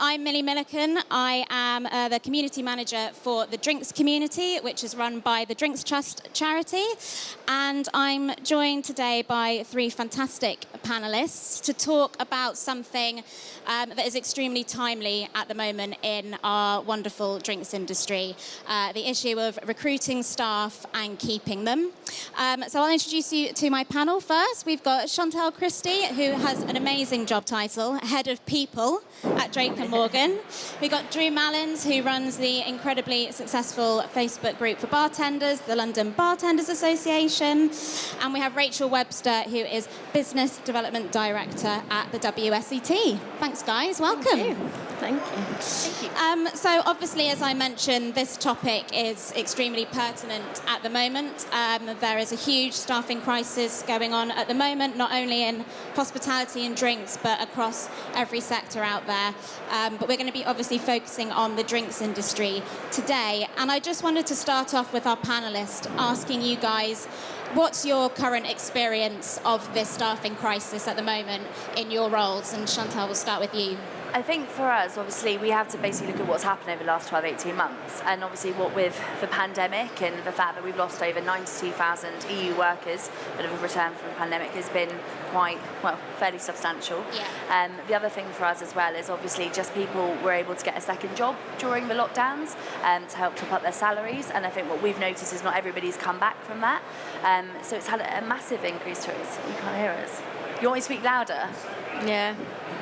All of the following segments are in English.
I'm Millie Milliken. I am the community manager for the Drinks Community, which is run by the Drinks Trust charity. And I'm joined today by three fantastic panellists to talk about something that is extremely timely at the moment in our wonderful drinks industry, the issue of recruiting staff and keeping them. So I'll introduce you to my panel first. We've got Chantelle, Christy, who has an amazing job title, Head of People at Drake & Morgan. We've got Drew Mallins, who runs the incredibly successful Facebook group for bartenders, the London Bartenders Association. And we have Rachel Webster, who is Business Development Director at the WSET. Thanks, guys. Welcome. Thank you. Thank you. So obviously, as I mentioned, this topic is extremely pertinent at the moment. There is a huge staffing crisis going on at the moment, not only in hospitality and drinks, but across every sector out there. But we're going to be obviously focusing on the drinks industry today. And I just wanted to start off with our panelists, asking you guys, what's your current experience of this staffing crisis at the moment in your roles? And Chantelle, we'll start with you. I think for us, obviously, we have to basically look at what's happened over the last 12, 18 months. And obviously, what with the pandemic and the fact that we've lost over 92,000 EU workers that have returned from the pandemic has been quite, well, fairly substantial. Yeah. The other thing for us as well is obviously just people were able to get a second job during the lockdowns to help top up their salaries. And I think what we've noticed is not everybody's come back from that. So it's had a massive increase to us. You can't hear us. You want me to speak louder? Yeah.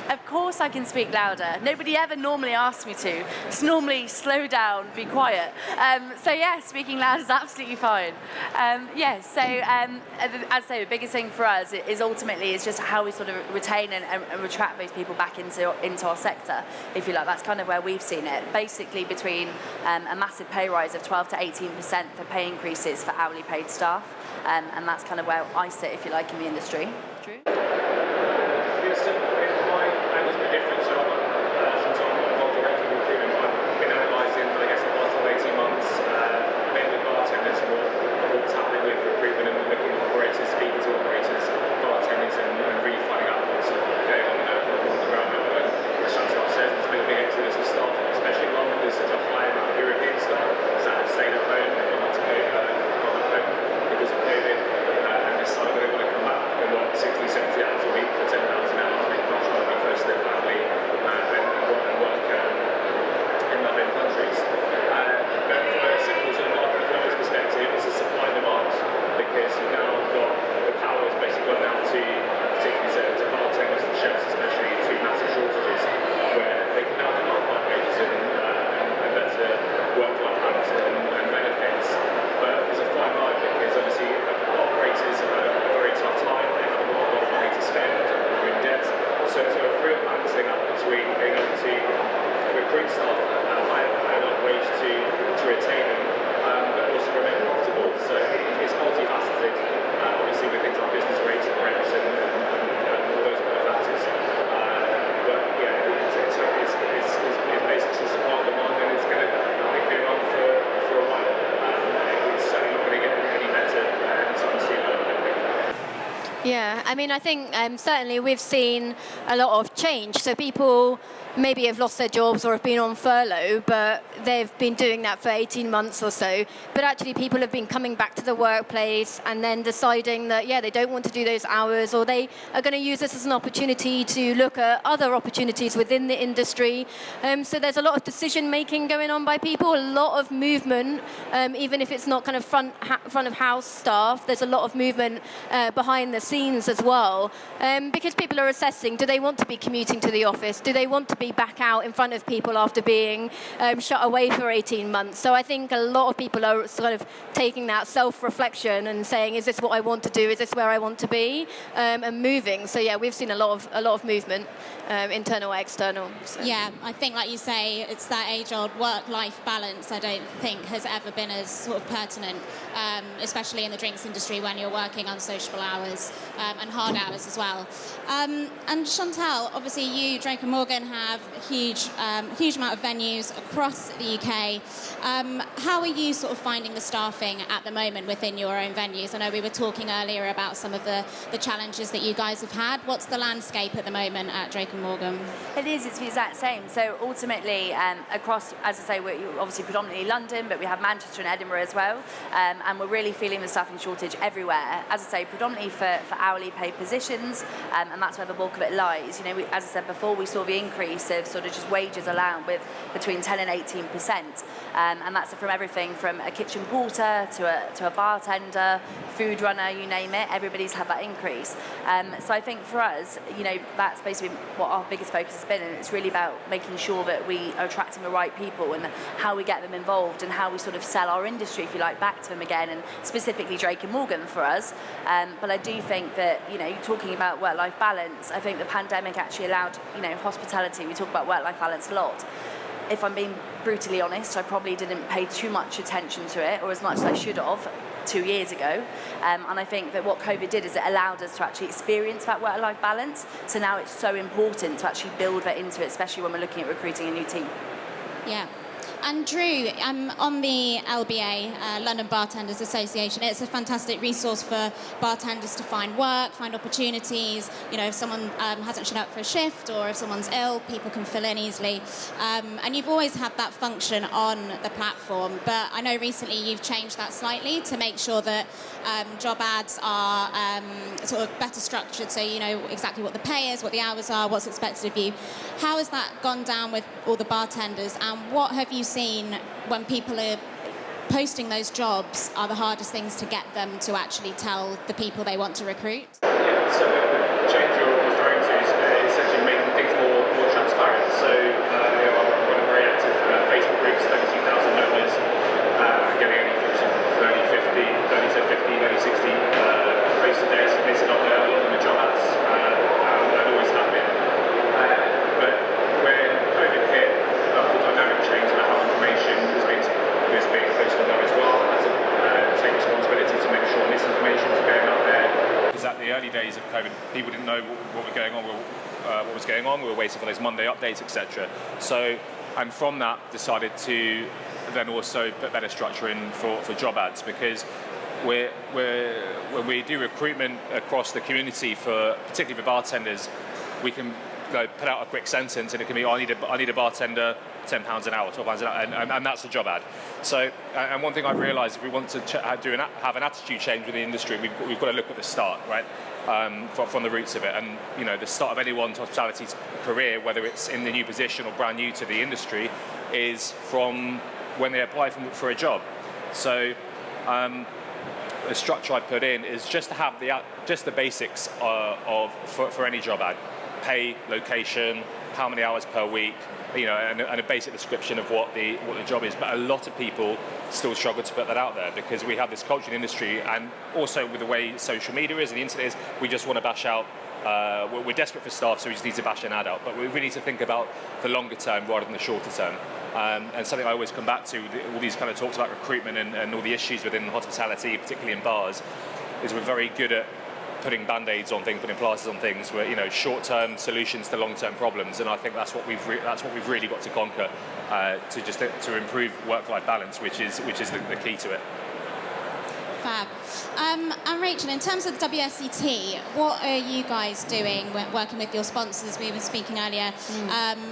Of course I can speak louder. Nobody ever normally asks me to. It's normally slow down, be quiet. So yeah, speaking loud is absolutely fine. As I say, the biggest thing for us is ultimately is just how we sort of retain and attract those people back into our sector, if you like. That's kind of where we've seen it. Basically between a massive pay rise of 12 to 18% for pay increases for hourly paid staff. And that's kind of where I sit, if you like, in the industry. Drew? Different. So I'm involved directly in recruitment. I've been analysing, I guess, the last 18 months, mainly bartenders, what's happening with recruitment and looking at operators, speaking to operators, bartenders, and really finding out what's going on the ground level. And as Chantelle says, there's been a big exodus of staff, especially in London. There's such a high amount of European staff that have stayed at home and gone home because of COVID, and decided they want to come back and work 60, 70 hours a week for £10 an hour. Much rather be close to their family and work in their home countries. But from a simple sort of market economics perspective, it's a supply and demand, because you've now got the power has basically gone down to, particularly to bartenders and chefs, especially, to massive shortages, where they can now demand high wages and better work-life balance and benefits. But there's a fine line, because obviously operators have had a very tough time. They have a lot of money to spend. They're in debt. So it's a real balancing up between being able to recruit staff at a high enough wage to retain them, but also remain profitable. So it's multifaceted, obviously with things like business rates and rents and all those kind of factors. But yeah, it's basically supply and demand, and it's going to, I think, be around for a while. It's certainly not going to get any better anytime soon, I don't think. Yeah, I mean, I think certainly we've seen a lot of change. So people maybe have lost their jobs or have been on furlough, but they've been doing that for 18 months or so. But actually people have been coming back to the workplace and then deciding that, yeah, they don't want to do those hours, or they are going to use this as an opportunity to look at other opportunities within the industry. So there's a lot of decision-making going on by people, a lot of movement, even if it's not kind of front of house staff, there's a lot of movement behind the scenes as well. Because people are assessing, do they want to be commuting to the office? Do they want to be back out in front of people after being shut away for 18 months? So I think a lot of people are sort of taking that self-reflection and saying, is this what I want to do? Is this where I want to be? And moving. So yeah, we've seen a lot of movement, internal, external. So. Yeah, I think, like you say, it's that age-old work-life balance. I don't think has ever been as sort of pertinent, especially in the drinks industry when you're working on sociable hours and hard hours as well. And Chantelle, obviously you, Drake and Morgan, have a huge amount of venues across the UK. How are you sort of finding the staffing at the moment within your own venues? I know we were talking earlier about some of the challenges that you guys have had. What's the landscape at the moment at Drake and Morgan? It's the exact same. So ultimately, across, as I say, we're obviously predominantly London, but we have Manchester and Edinburgh as well. And we're really feeling the staffing shortage everywhere. As I say, predominantly for hourly paid positions, and that's where the bulk of it lies. You know, as I said before, we saw the increase of sort of just wages allowed with between 10 and 18%. And that's from everything from a kitchen porter to a bartender, food runner, you name it. Everybody's had that increase. So I think for us, you know, that's basically what our biggest focus has been, and it's really about making sure that we are attracting the right people and how we get them involved and how we sort of sell our industry, if you like, back to them again, and specifically Drake and Morgan for us. But I do think that, you know, talking about work-life balance, I think the pandemic actually allowed, you know, hospitality, we talk about work-life balance a lot. If I'm being brutally honest, I probably didn't pay too much attention to it, or as much as I should have 2 years ago. And I think that what COVID did is it allowed us to actually experience that work-life balance. So now it's so important to actually build that into it, especially when we're looking at recruiting a new team. Yeah. And Drew, on the LBA, London Bartenders Association, it's a fantastic resource for bartenders to find work, find opportunities. You know, if someone hasn't shown up for a shift or if someone's ill, people can fill in easily. And you've always had that function on the platform, but I know recently you've changed that slightly to make sure that job ads are sort of better structured, so you know exactly what the pay is, what the hours are, what's expected of you. How has that gone down with all the bartenders, and what have you seen when people are posting those jobs are the hardest things to get them to actually tell the people they want to recruit? Yeah, so the change you're referring to is essentially making things more transparent. So I've got a very active Facebook group, 32,000 members, getting anything from 30 to 50, maybe 60 posts a day submitted on the job ads, and always have been. But when COVID hit, the whole dynamic changed and how information was being posted on there as well. I had to take responsibility to make sure misinformation was going out there. Because at the early days of COVID, people didn't know what was going on. What was going on? We were waiting for those Monday updates, etc. So, and from that, decided to then also put better structure in for job ads, because when we do recruitment across the community, particularly for bartenders, we can put out a quick sentence and it can be, I need a bartender, £10 an hour, £12 an hour, and that's the job ad. So, and one thing I've realised, if we want to have an attitude change with the industry, we've got to look at the start, right? From the roots of it, and you know, the start of anyone's hospitality career, whether it's in the new position or brand new to the industry, is from when they apply for a job. So the structure I put in is just to have the basics for any job ad: pay, location, how many hours per week, you know, and a basic description of what the job is. But a lot of people still struggle to put that out there, because we have this culture in the industry, and also with the way social media is and the internet is, we just want to bash out. We're desperate for staff, so we just need to bash an ad out. But we really need to think about the longer term rather than the shorter term. And something I always come back to, all these kind of talks about recruitment and all the issues within hospitality, particularly in bars, is we're very good at putting band-aids on things, putting plasters on things, where, you know, short-term solutions to long-term problems. And I think that's what we've really got to conquer to improve work-life balance, which is the key to it. Fab. And Rachel, in terms of the WSET, what are you guys doing when working with your sponsors? We were speaking earlier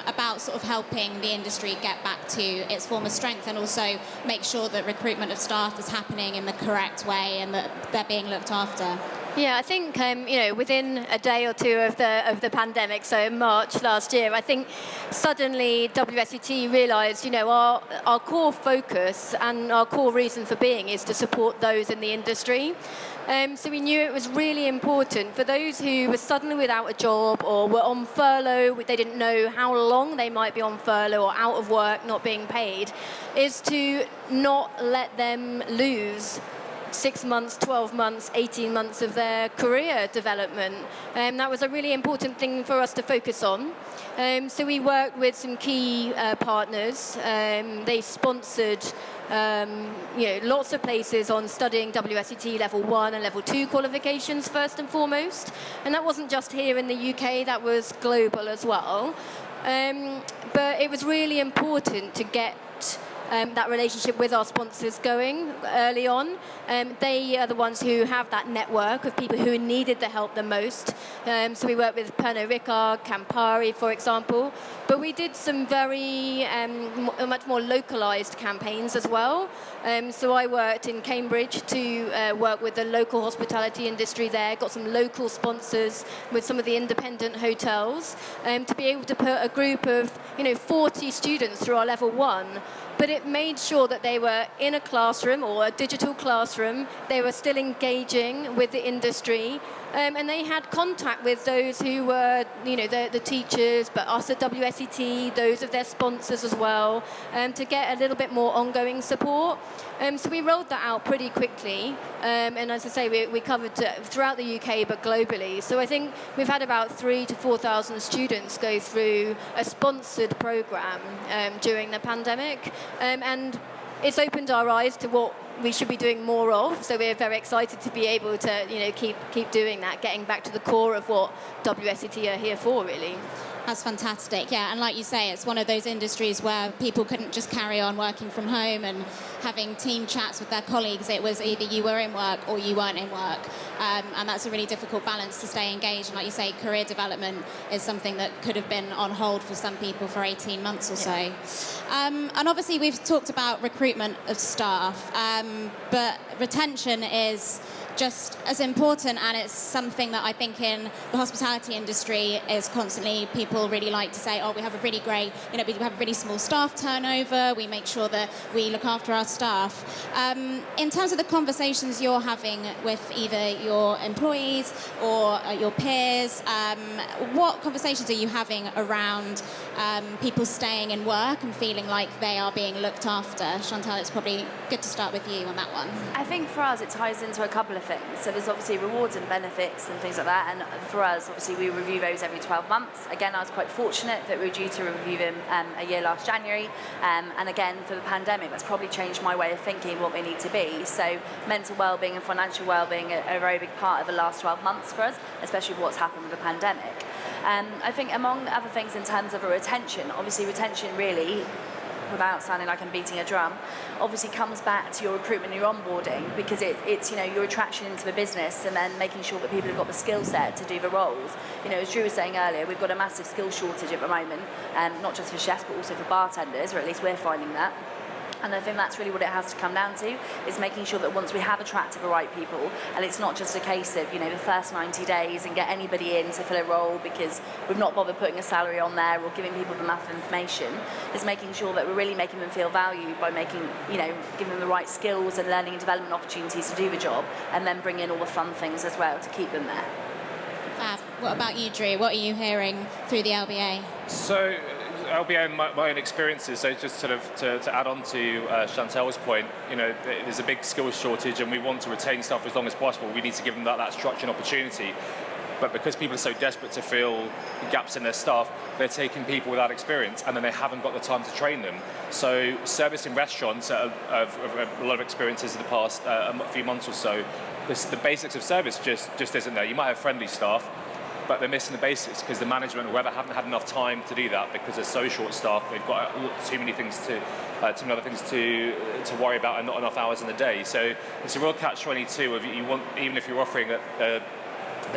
about sort of helping the industry get back to its former strength, and also make sure that recruitment of staff is happening in the correct way and that they're being looked after. Yeah, I think you know, within a day or two of the pandemic, so in March last year, I think suddenly WSET realised, you know, our core focus and our core reason for being is to support those in the industry. So we knew it was really important for those who were suddenly without a job or were on furlough, they didn't know how long they might be on furlough or out of work, not being paid, is to not let them lose 6 months, 12 months, 18 months of their career development. That was a really important thing for us to focus on. So we worked with some key partners. They sponsored lots of places on studying WSET level 1 and level 2 qualifications first and foremost. And that wasn't just here in the UK, that was global as well. But it was really important to get that relationship with our sponsors going early on. They are the ones who have that network of people who needed the help the most. So we worked with Pernod Ricard, Campari, for example. But we did some very much more localized campaigns as well. So I worked in Cambridge to work with the local hospitality industry there, got some local sponsors with some of the independent hotels to be able to put a group of 40 students through our level 1. But it made sure that they were in a classroom or a digital classroom. They were still engaging with the industry. And they had contact with those who were, the teachers, but us at WSET, those of their sponsors as well, to get a little bit more ongoing support. So we rolled that out pretty quickly. And as I say, we covered throughout the UK, but globally. So I think we've had about 3,000 to 4,000 students go through a sponsored program during the pandemic. And it's opened our eyes to what we should be doing more of. So we're very excited to be able to, keep doing that, getting back to the core of what WSET are here for, really. That's fantastic, yeah. And like you say, it's one of those industries where people couldn't just carry on working from home and having team chats with their colleagues. It was either you were in work or you weren't in work. And that's a really difficult balance to stay engaged. And like you say, career development is something that could have been on hold for some people for 18 months or so. And obviously we've talked about recruitment of staff, but retention is just as important, and it's something that I think in the hospitality industry is constantly, people really like to say, oh, we have a really great, we have a really small staff turnover, we make sure that we look after our staff. In terms of the conversations you're having with either your employees or your peers, what conversations are you having around people staying in work and feeling like they are being looked after? Chantelle, it's probably good to start with you on that one. I think for us it ties into a couple of things. So there's obviously rewards and benefits and things like that, and for us obviously we review those every 12 months. Again, I was quite fortunate that we were due to review them a year last January, and again for the pandemic that's probably changed my way of thinking what they need to be. So mental well-being and financial well-being are a very big part of the last 12 months for us, especially with what's happened with the pandemic. I think among other things in terms of a retention, obviously retention really, without sounding like I'm beating a drum, obviously comes back to your recruitment and your onboarding, because it's your attraction into the business and then making sure that people have got the skill set to do the roles. As Drew was saying earlier, we've got a massive skill shortage at the moment, not just for chefs but also for bartenders, or at least we're finding that. And I think that's really what it has to come down to, is making sure that once we have attracted the right people, and it's not just a case of, the first 90 days and get anybody in to fill a role because we've not bothered putting a salary on there or giving people enough information, is making sure that we're really making them feel valued by making, giving them the right skills and learning and development opportunities to do the job, and then bring in all the fun things as well to keep them there. Fab. What about you, Drew? What are you hearing through the LBA? So, LBA, my own experiences, so just sort of to add on to Chantelle's point, there's a big skills shortage and we want to retain staff as long as possible. We need to give them that structure and opportunity. But because people are so desperate to fill gaps in their staff, they're taking people without experience and then they haven't got the time to train them. So service in restaurants have a lot of experiences in the past few months or so. The basics of service just isn't there. You might have friendly staff, but they're missing the basics because the management or whoever haven't had enough time to do that because they're so short-staffed. They've got too many other things to worry about and not enough hours in the day. So it's a real catch-22 of even if you're offering a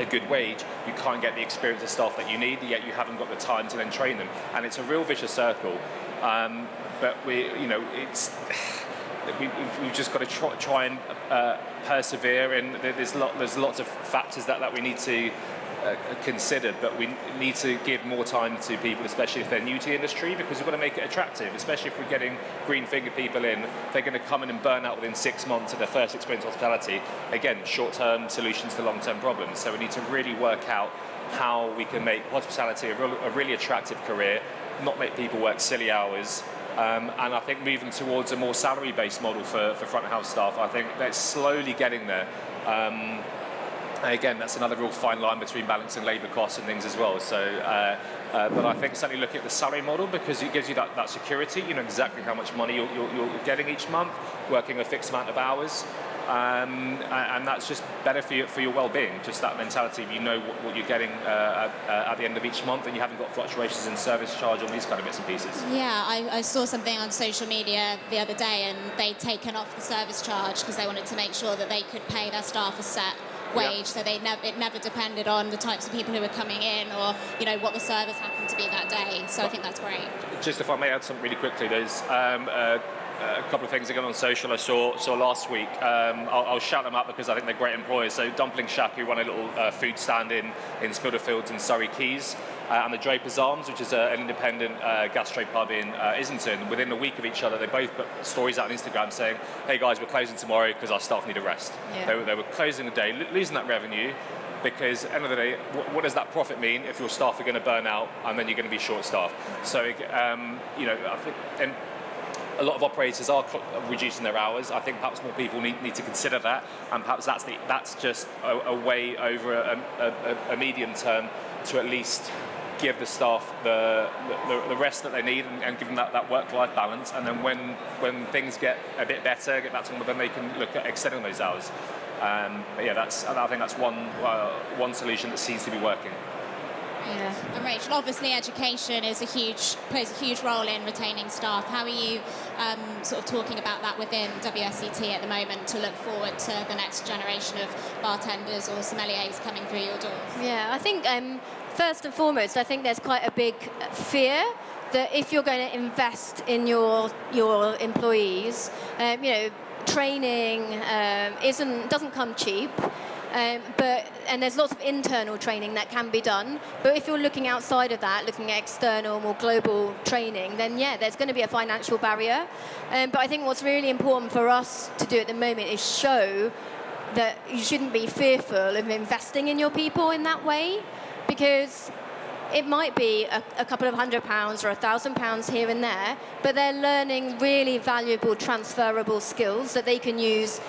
good wage, you can't get the experience of staff that you need, yet you haven't got the time to then train them, and it's a real vicious circle. But we've just got to try and persevere, and there's lots of factors that we need to considered, but we need to give more time to people, especially if they're new to the industry, because we've got to make it attractive, especially if we're getting green-fingered people in. They're going to come in and burn out within 6 months of their first experience in hospitality. Again, short-term solutions to long-term problems. So we need to really work out how we can make hospitality a really attractive career, not make people work silly hours, And I think moving towards a more salary-based model for front of house staff, I think that's slowly getting there. And again, that's another real fine line between balancing labour costs and things as well. So, but I think certainly looking at the salary model, because it gives you that security. You know exactly how much money you're getting each month, working a fixed amount of hours, and that's just better for your well-being. Just that mentality of you know what you're getting at the end of each month, and you haven't got fluctuations in service charge on these kind of bits and pieces. Yeah, I saw something on social media the other day, and they'd taken off the service charge because they wanted to make sure that they could pay their staff a set wage, so it never depended on the types of people who were coming in, or what the service happened to be that day. So I think that's great. Just if I may add something really quickly, there's a couple of things again on social I saw last week. I'll shout them out because I think they're great employers. So Dumpling Shack, who run a little food stand in Spitalfields in Surrey Quays, and the Draper's Arms, which is an independent gastro pub in Islington. Within a week of each other, they both put stories out on Instagram saying, "Hey guys, we're closing tomorrow because our staff need a rest." Yeah. They were closing the day, losing that revenue. Because at the end of the day, what does that profit mean if your staff are going to burn out and then you're going to be short-staffed? So, I think and a lot of operators are reducing their hours. I think perhaps more people need to consider that, and perhaps that's just a way over a medium term to at least give the staff the rest that they need and give them that work-life balance. And then when things get a bit better, get back to normal, then they can look at extending those hours. But yeah, I think that's one solution that seems to be working. Yeah. And Rachel, obviously education plays a huge role in retaining staff. How are you sort of talking about that within WSET at the moment to look forward to the next generation of bartenders or sommeliers coming through your doors? Yeah, I think first and foremost, I think there's quite a big fear that if you're going to invest in your employees, training doesn't come cheap. And there's lots of internal training that can be done. But if you're looking outside of that, looking at external, more global training, then yeah, there's going to be a financial barrier. But I think what's really important for us to do at the moment is show that you shouldn't be fearful of investing in your people in that way, because it might be a couple of £100 or £1,000 here and there, but they're learning really valuable transferable skills that they can use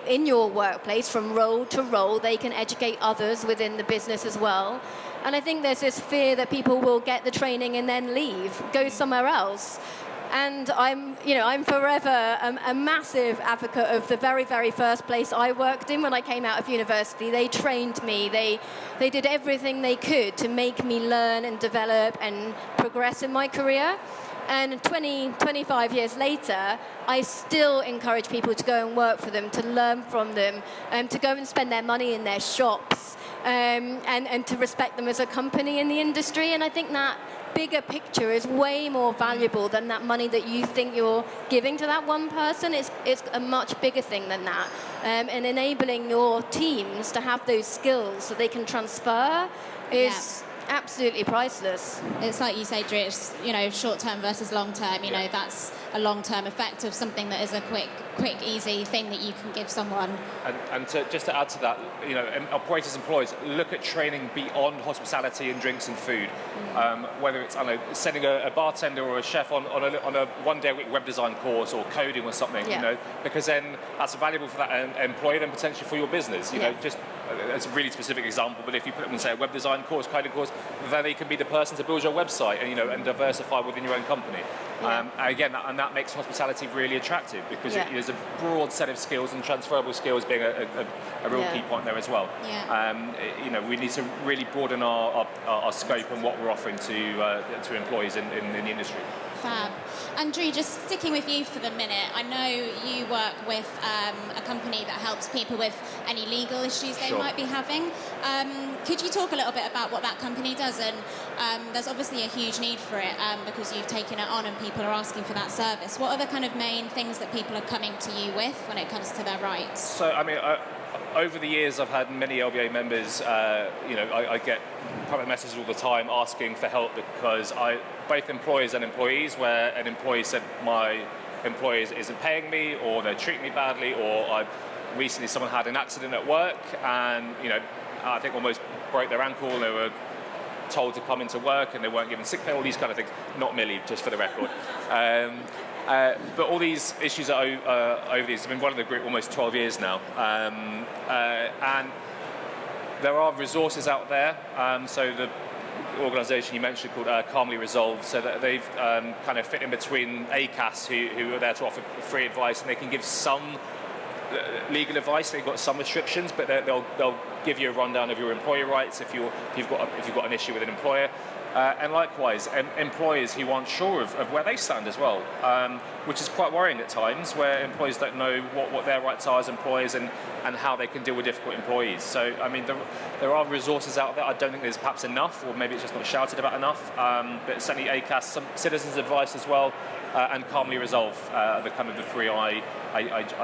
in your workplace from role to role. They can educate others within the business as well. And I think there's this fear that people will get the training and then leave, go somewhere else. And I'm forever a massive advocate of the very, very first place I worked in when I came out of university. They trained me. They did everything they could to make me learn and develop and progress in my career. And 25 years later, I still encourage people to go and work for them, to learn from them, to go and spend their money in their shops, and to respect them as a company in the industry. And I think that bigger picture is way more valuable than that money that you think you're giving to that one person. It's a much bigger thing than that. And enabling your teams to have those skills that they can transfer is absolutely priceless. It's like you say, Drew, it's, short-term versus long-term. That's a long-term effect of something that is a quick, easy thing that you can give someone. And just to add to that, operators, employers, look at training beyond hospitality and drinks and food. Whether it's, sending a bartender or a chef on a one-day-a-week web design course or coding or something, because then that's valuable for that employer and potentially for your business. Just it's a really specific example, but if you put them in, say, a web design course, coding course, then they can be the person to build your website and diversify within your own company. Again, that makes hospitality really attractive, because it is a broad set of skills, and transferable skills being a real key point there as well. We need to really broaden our scope and what we're offering to employees in the industry. Fab. And Drew, just sticking with you for the minute, I know you work with a company that helps people with any legal issues they might be having. Could you talk a little bit about what that company does? And there's obviously a huge need for it because you've taken it on and people are asking for that service. What are the kind of main things that people are coming to you with when it comes to their rights? So, over the years, I've had many LBA members, I get private messages all the time asking for help, because both employers and employees, where an employee said my employer isn't paying me, or they're treating me badly, or recently someone had an accident at work and, I think almost broke their ankle, and they were told to come into work and they weren't given sick pay, all these kind of things. Not Millie, just for the record. But all these issues are over these. I've been running the group almost 12 years now. And there are resources out there. So the organisation you mentioned called Calmly Resolved, so that they've kind of fit in between ACAS, who are there to offer free advice, and they can give some legal advice. They've got some restrictions, but they'll give you a rundown of your employer rights if you've got an issue with an employer. And likewise, employers who aren't sure of where they stand as well, which is quite worrying at times, where employers don't know what their rights are as employers and how they can deal with difficult employees. So, I mean, there are resources out there. I don't think there's perhaps enough, or maybe it's just not shouted about enough, but certainly ACAS, some citizens' advice as well, and Calmly Resolve are the kind of the three I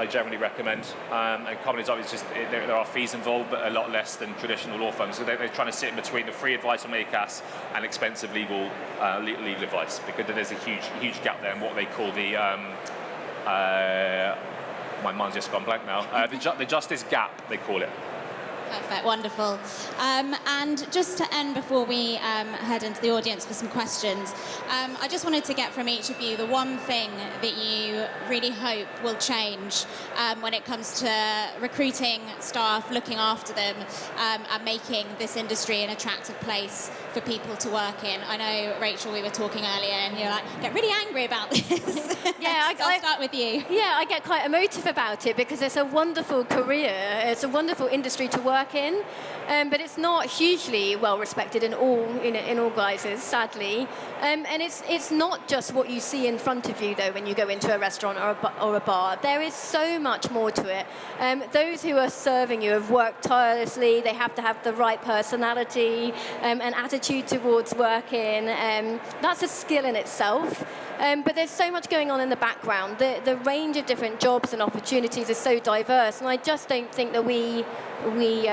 generally recommend. And Calmly Resolve is just, there are fees involved, but a lot less than traditional law firms. So they're trying to sit in between the free advice on ACAS and expensive legal advice, because there's a huge gap there in what they call the my mind's just gone blank now. The justice gap, they call it. Perfect, wonderful. And just to end before we head into the audience for some questions, I just wanted to get from each of you the one thing that you really hope will change when it comes to recruiting staff, looking after them, and making this industry an attractive place for people to work in. I know, Rachel, we were talking earlier and you're like, get really angry about this. Yeah, so I'll start with you. Yeah, I get quite emotive about it because it's a wonderful career. It's a wonderful industry to work in, but it's not hugely well respected in all guises, sadly. And it's not just what you see in front of you, though, when you go into a restaurant or a bar. There is so much more to it. Those who are serving you have worked tirelessly. They have to have the right personality and attitude towards working. That's a skill in itself. But there's so much going on in the background. The range of different jobs and opportunities is so diverse, and I just don't think that we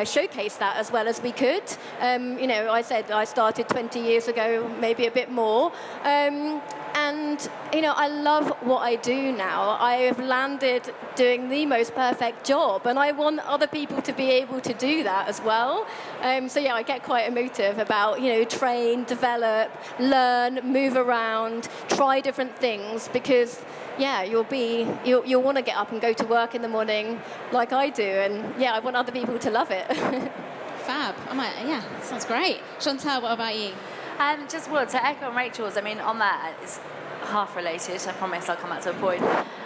showcase that as well as we could. I said I started 20 years ago, maybe a bit more. And, I love what I do now. I have landed doing the most perfect job, and I want other people to be able to do that as well. I get quite emotive about, train, develop, learn, move around, try different things, because, you'll want to get up and go to work in the morning like I do, and, I want other people to love it. Fab. Sounds great. Chantelle, what about you? To echo on Rachel's, on that, it's half related. I promise I'll come back to a point.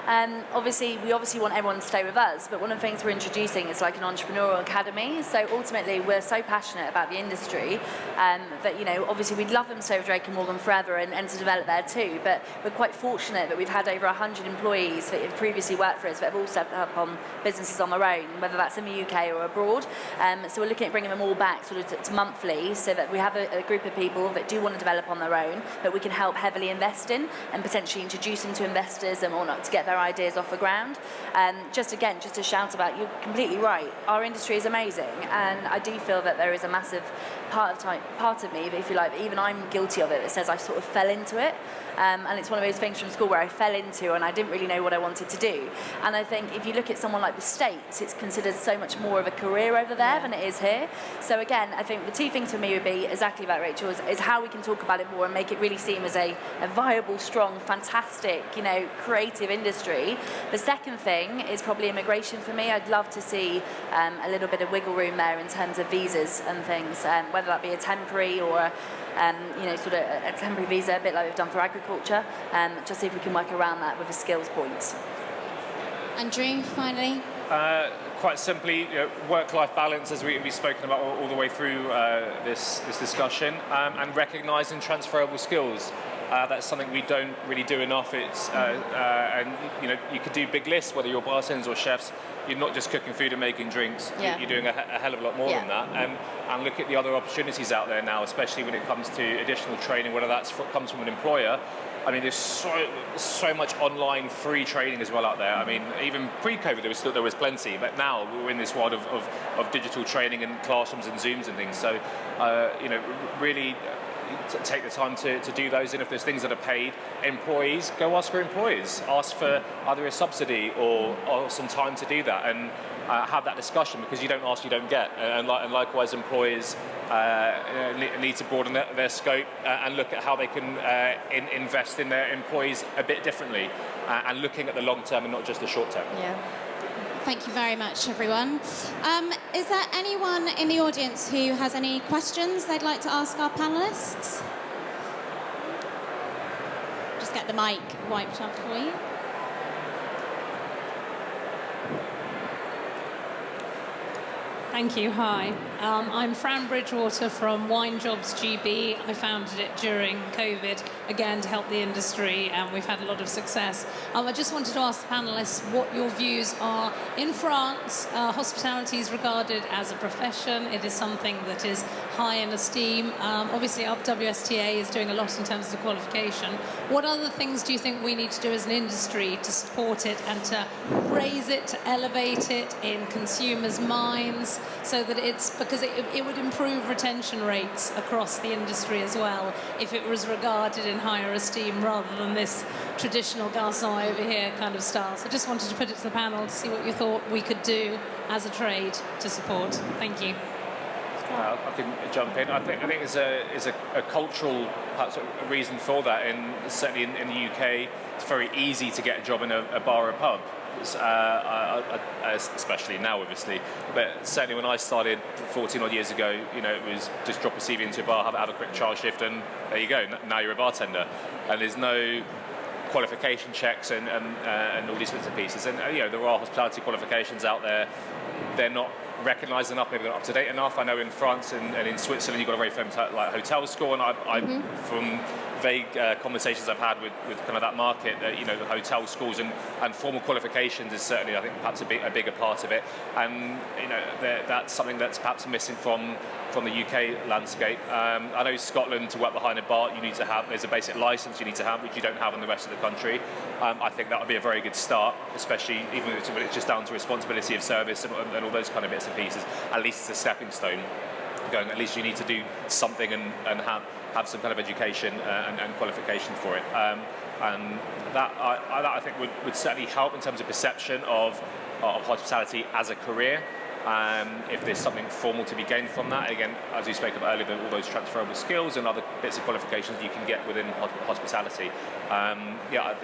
We obviously want everyone to stay with us, but one of the things we're introducing is like an entrepreneurial academy. So ultimately, we're so passionate about the industry that, obviously we'd love them to stay with Drake and Morgan forever and to develop there too. But we're quite fortunate that we've had over 100 employees that have previously worked for us, but have all stepped up on businesses on their own, whether that's in the UK or abroad. So we're looking at bringing them all back sort of to monthly, so that we have a group of people that do want to develop on their own, that we can help heavily invest in and potentially introduce them to investors and whatnot to get their ideas off the ground. Just to shout about, you're completely right. Our industry is amazing, and I do feel that there is a massive part of me, if you like, even I'm guilty of it, that says I sort of fell into it. And it's one of those things from school where I fell into and I didn't really know what I wanted to do. And I think if you look at someone like the States, it's considered so much more of a career over there than it is here. So again, I think the two things for me would be exactly about Rachel is how we can talk about it more and make it really seem as a viable, strong, fantastic, creative industry. The second thing is probably immigration for me. I'd love to see a little bit of wiggle room there in terms of visas and things, whether that be a temporary or sort of a temporary visa, a bit like we've done for agriculture, just see if we can work around that with a skills point. Andrew, finally. Quite simply, work-life balance, as we've spoken about all the way through this discussion, and recognising transferable skills. That's something we don't really do enough. It's and you could do big lists, whether you're bartenders or chefs. You're not just cooking food and making drinks. Yeah. You're doing a hell of a lot more than that. And look at the other opportunities out there now, especially when it comes to additional training, whether comes from an employer. There's so much online free training as well out there. Even pre-COVID there was plenty, but now we're in this world of digital training and classrooms and Zooms and things. So really take the time to do those, and if there's things that are paid, employees, go ask for employers, ask for either a subsidy or some time to do that, and have that discussion, because you don't ask, you don't get. And likewise, employers need to broaden their scope and look at how they can invest in their employees a bit differently, and looking at the long term and not just the short term. Yeah. Thank you very much, everyone. Is there anyone in the audience who has any questions they'd like to ask our panellists? Just get the mic wiped up for you. Thank you. Hi. I'm Fran Bridgewater from Wine Jobs GB. I founded it during COVID, again, to help the industry, and we've had a lot of success. I just wanted to ask the panelists what your views are. In France, hospitality is regarded as a profession. It is something that is high in esteem. Obviously, our WSTA is doing a lot in terms of the qualification. What other things do you think we need to do as an industry to support it and to raise it, to elevate it in consumers' minds, so that because it would improve retention rates across the industry as well if it was regarded in higher esteem rather than this traditional garçon over here kind of style. So I just wanted to put it to the panel to see what you thought we could do as a trade to support. Thank you. I can jump in. I think there's a cultural perhaps a reason for that. Certainly in the UK, it's very easy to get a job in a bar or a pub. Especially now, obviously, but certainly when I started 14 odd years ago, it was just drop a CV into a bar, have a quick trial shift, and there you go. Now you're a bartender, and there's no qualification checks and all these bits and pieces. And there are hospitality qualifications out there. They're not recognised enough, maybe they're not up to date enough. I know in France and in Switzerland you've got a very famous hotel school, and I from vague conversations I've had with kind of that market, the hotel schools and formal qualifications is certainly, I think, perhaps a bigger part of it, and that's something that's perhaps missing from the UK landscape. I know Scotland, to work behind a bar, there's a basic licence you need to have, which you don't have in the rest of the country. I think that would be a very good start, especially even when it's just down to responsibility of service and all those kind of bits and pieces. At least it's a stepping stone. At least you need to do something and have some kind of education and qualification for it. And that I think would certainly help in terms of perception of hospitality as a career. If there's something formal to be gained from that, again, as we spoke about earlier, all those transferable skills and other bits of qualifications you can get within hospitality.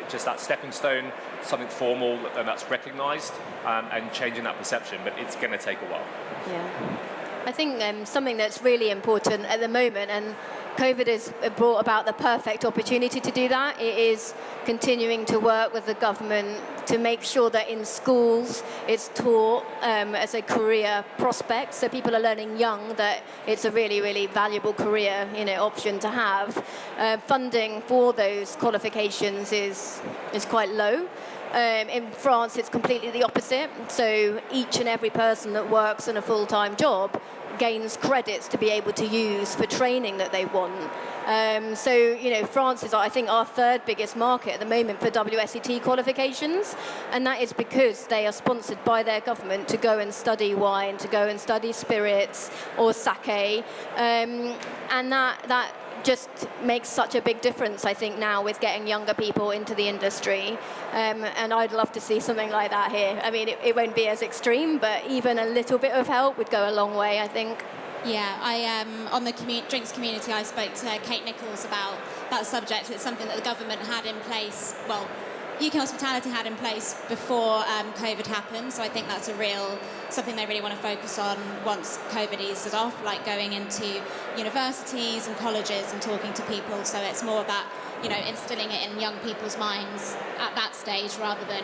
Just that stepping stone, something formal and that's recognised, and changing that perception. But it's going to take a while. Yeah. I think something that's really important at the moment, and COVID has brought about the perfect opportunity to do that, it is continuing to work with the government to make sure that in schools it's taught as a career prospect, so people are learning young that it's a really, really valuable career option to have. Funding for those qualifications is quite low. In France, it's completely the opposite. So each and every person that works in a full-time job gains credits to be able to use for training that they want. France is, I think, our third biggest market at the moment for WSET qualifications, and that is because they are sponsored by their government to go and study wine, to go and study spirits or sake, and that just makes such a big difference, I think, now with getting younger people into the industry. And I'd love to see something like that here. I mean, it won't be as extreme, but even a little bit of help would go a long way, I think. Yeah, on the drinks community, I spoke to Kate Nichols about that subject. It's something that the government had in place, UK Hospitality had in place before COVID happened, so I think that's something they really want to focus on once COVID eases off, like going into universities and colleges and talking to people. So it's more about instilling it in young people's minds at that stage rather than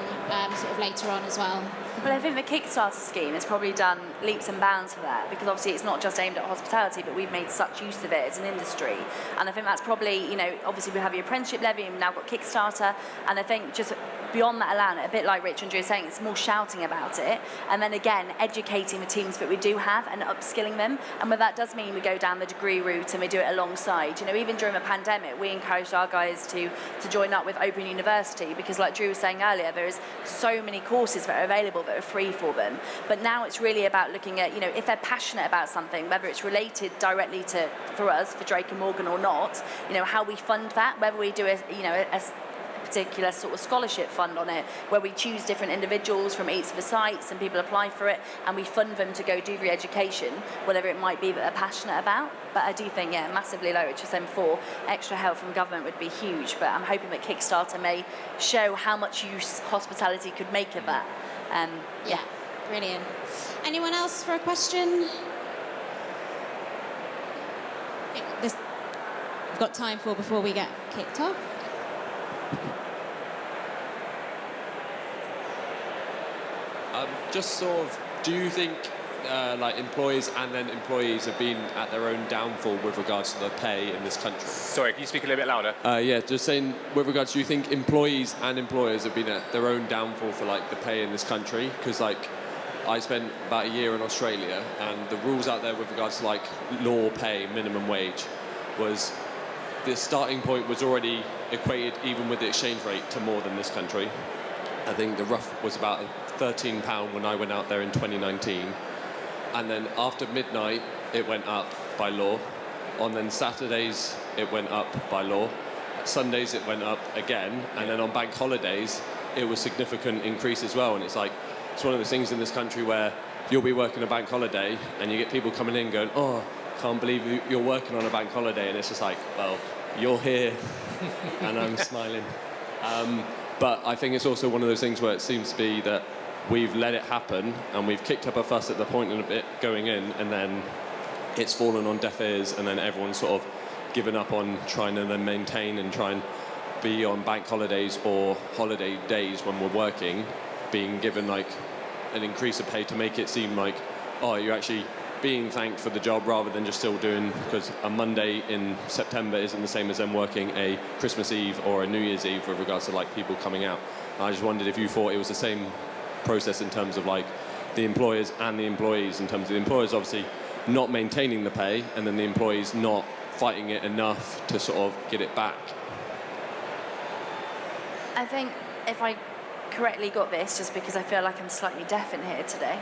sort of later on as well. Well, I think the Kickstarter scheme has probably done leaps and bounds for that, because obviously it's not just aimed at hospitality, but we've made such use of it as an industry. And I think that's probably, obviously we have the apprenticeship levy and we've now got Kickstarter, and I think just beyond that alone, a bit like Rich and Drew are saying, it's more shouting about it, and then again educating the teams that we do have and upskilling them. And what that does mean, we go down the degree route and we do it alongside. Even during the pandemic, we encouraged our guys to join up with Open University, because like Drew was saying earlier, there is so many courses that are available that are free for them. But now it's really about looking at, if they're passionate about something, whether it's related directly for us, for Drake and Morgan or not, how we fund that, whether we do a particular sort of scholarship fund on it, where we choose different individuals from each of the sites and people apply for it, and we fund them to go do re-education, whatever it might be that they're passionate about. But I do think, yeah, massively low HSM4, extra help from government would be huge, but I'm hoping that Kickstarter may show how much use hospitality could make of that. Yeah. Brilliant. Anyone else for a question? We've got time for before we get kicked off. Just sort of, do you think like employers and then employees have been at their own downfall with regards to the pay in this country? Sorry, can you speak a little bit louder? Yeah, just saying with regards, do you think employees and employers have been at their own downfall for like the pay in this country? Because like I spent about a year in Australia, and the rules out there with regards to like law pay, minimum wage, was the starting point was already equated even with the exchange rate to more than this country. I think the rough was about £13 when I went out there in 2019. And then after midnight, it went up by law. On then Saturdays, it went up by law. Sundays, it went up again. And then on bank holidays, it was significant increase as well. And it's like, it's one of those things in this country where you'll be working a bank holiday and you get people coming in going, oh, can't believe you're working on a bank holiday. And it's just like, well, you're here and I'm smiling. But I think it's also one of those things where it seems to be that we've let it happen and we've kicked up a fuss at the point of it going in, and then it's fallen on deaf ears, and then everyone's sort of given up on trying to then maintain and try and be on bank holidays or holiday days when we're working, being given like an increase of pay to make it seem like, oh, you're actually being thanked for the job rather than just still doing, because a Monday in September isn't the same as them working a Christmas Eve or a New Year's Eve with regards to like people coming out. And I just wondered if you thought it was the same process in terms of like the employers and the employees, in terms of the employers obviously not maintaining the pay and then the employees not fighting it enough to sort of get it back. I think if I correctly got this, just because I feel like I'm slightly deaf in here today,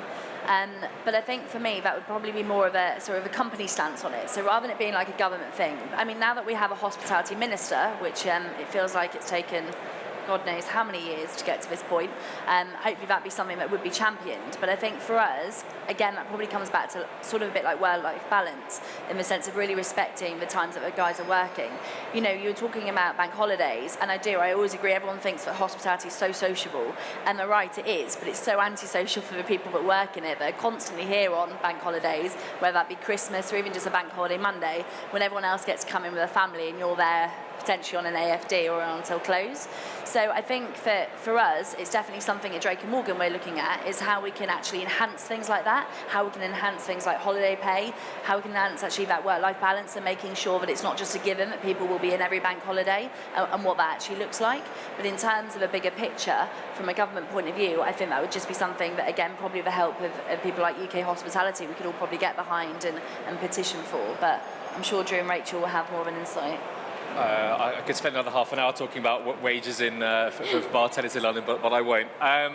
but I think for me that would probably be more of a sort of a company stance on it. So rather than it being like a government thing, I mean, now that we have a hospitality minister, which it feels like it's taken God knows how many years to get to this point, hopefully that'd be something that would be championed. But I think for us, again, that probably comes back to sort of a bit like work-life balance, in the sense of really respecting the times that the guys are working. You know, you were talking about bank holidays, and I always agree, everyone thinks that hospitality is so sociable, and they're right, it is, but it's so antisocial for the people that work in it, that are constantly here on bank holidays, whether that be Christmas or even just a bank holiday Monday, when everyone else gets to come in with a family and you're there potentially on an AFD or until close. So I think that for us, it's definitely something at Drake & Morgan we're looking at, is how we can actually enhance things like that, how we can enhance things like holiday pay, how we can enhance actually that work-life balance, and making sure that it's not just a given that people will be in every bank holiday, and what that actually looks like. But in terms of a bigger picture, from a government point of view, I think that would just be something that, again, probably with the help of people like UK Hospitality, we could all probably get behind and petition for. But I'm sure Drew and Rachel will have more of an insight. I could spend another half an hour talking about wages for bartenders in London, but I won't. I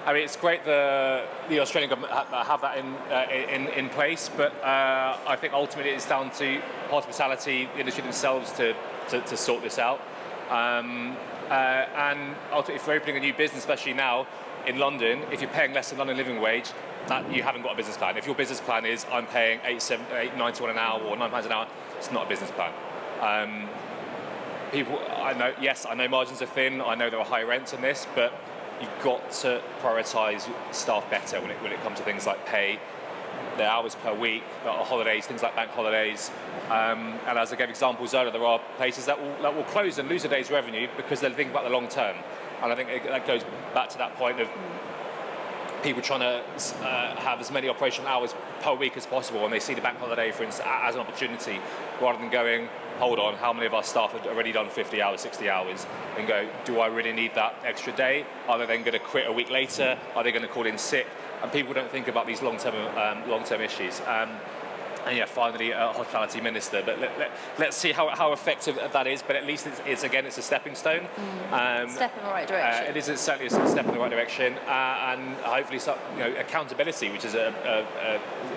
mean, it's great the Australian government have that in place, but I think ultimately it's down to hospitality industry themselves to sort this out. And ultimately, if you're opening a new business, especially now in London, if you're paying less than London living wage, that you haven't got a business plan. If your business plan is I'm paying £8.91 an hour or £9 an hour, it's not a business plan. People, I know margins are thin, I know there are high rents in this, but you've got to prioritise staff better when it comes to things like pay, the hours per week, holidays, things like bank holidays. And as I gave examples earlier, there are places that will close and lose a day's revenue because they're thinking about the long term. And I think that goes back to that point of people trying to have as many operational hours per week as possible, and they see the bank holiday, for instance, as an opportunity, rather than going, hold on, how many of our staff have already done 50 hours, 60 hours, and go, do I really need that extra day? Are they then going to quit a week later? Are they going to call in sick? And people don't think about these long-term issues. And yeah, finally, a hospitality minister. But let's see how effective that is. But at least it's a stepping stone. Step in the right direction. It is certainly a step in the right direction, and hopefully, accountability, which is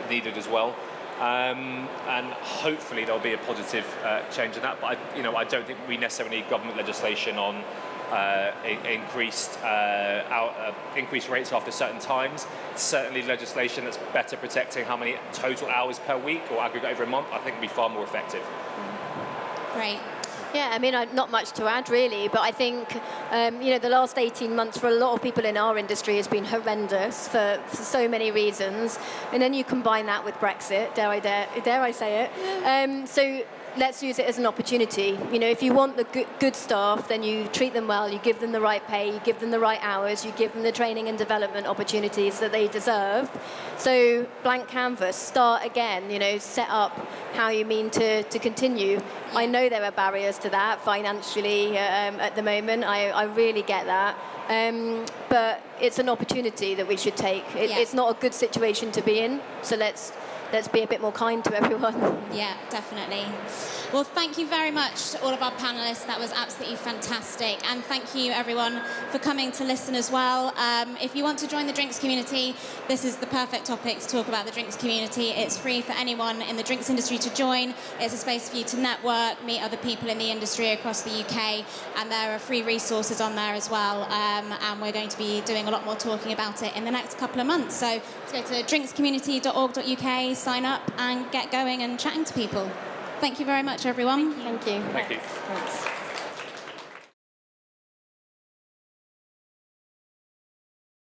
needed as well. And hopefully there'll be a positive change in that. But I don't think we necessarily need government legislation on increased rates after certain times. Certainly legislation that's better protecting how many total hours per week or aggregate over a month, I think would be far more effective. Great. Yeah, I mean, not much to add really, but I think, the last 18 months for a lot of people in our industry has been horrendous for so many reasons. And then you combine that with Brexit, dare I say it. So let's use it as an opportunity. If you want the good staff, then you treat them well, you give them the right pay, you give them the right hours, you give them the training and development opportunities that they deserve. So blank canvas, start again, set up how you mean to continue. I know there are barriers to that financially at the moment. I really get that. But it's an opportunity that we should take. It's not a good situation to be in, so let's be a bit more kind to everyone. Yeah, definitely. Well, thank you very much to all of our panellists. That was absolutely fantastic. And thank you, everyone, for coming to listen as well. If you want to join the drinks community, this is the perfect topic to talk about the drinks community. It's free for anyone in the drinks industry to join. It's a space for you to network, meet other people in the industry across the UK, and there are free resources on there as well. And we're going to be doing a lot more talking about it in the next couple of months. So let's go to drinkscommunity.org.uk, sign up and get going and chatting to people. Thank you very much, everyone. Thank you. Thank you. Thanks.